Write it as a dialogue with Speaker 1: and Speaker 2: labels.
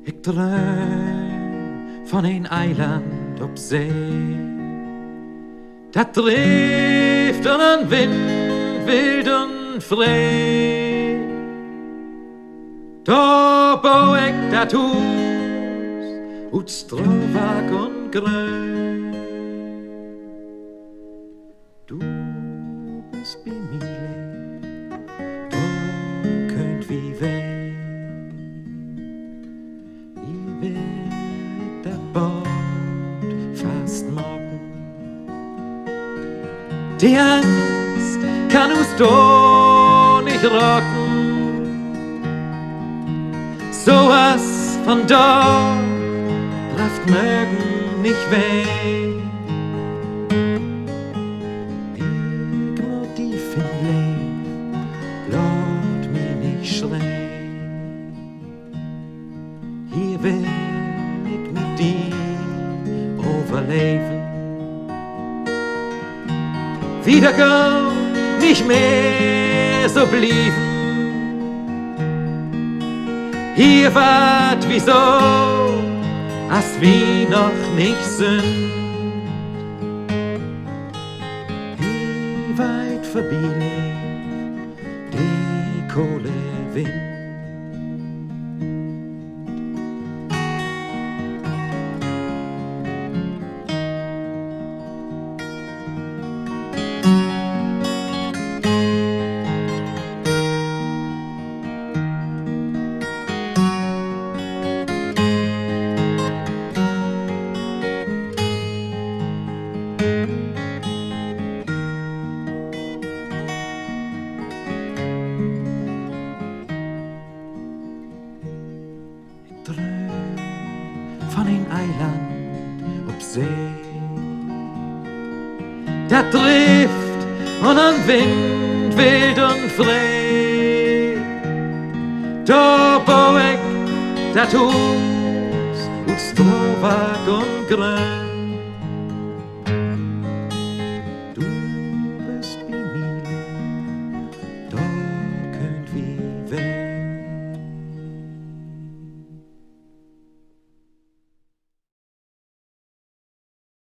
Speaker 1: Ik droom van een eiland op zee, dat drijft aan een wind wild en vrij. Daar bouw ik dat huis uit strovak en grün. Du bist bij mij, daar kunt wie weg. Hier wil ik dat boot vastmaken. Die Angst kann uns doch nicht rocken. So was von dort läuft mögen nicht weg. Ich muss tief im Leben, lass mich nicht schreien. Hier will ich mit dir overleven. Wieder kann nicht mehr so blieben. Hier wart wie so, als wir noch nicht sind. Wie weit vorbei die Kohle Wind. Van een eiland op zee, dat drijft aan een wind wild en vrij. Daar bouw ik dat huis uit strovak en grün.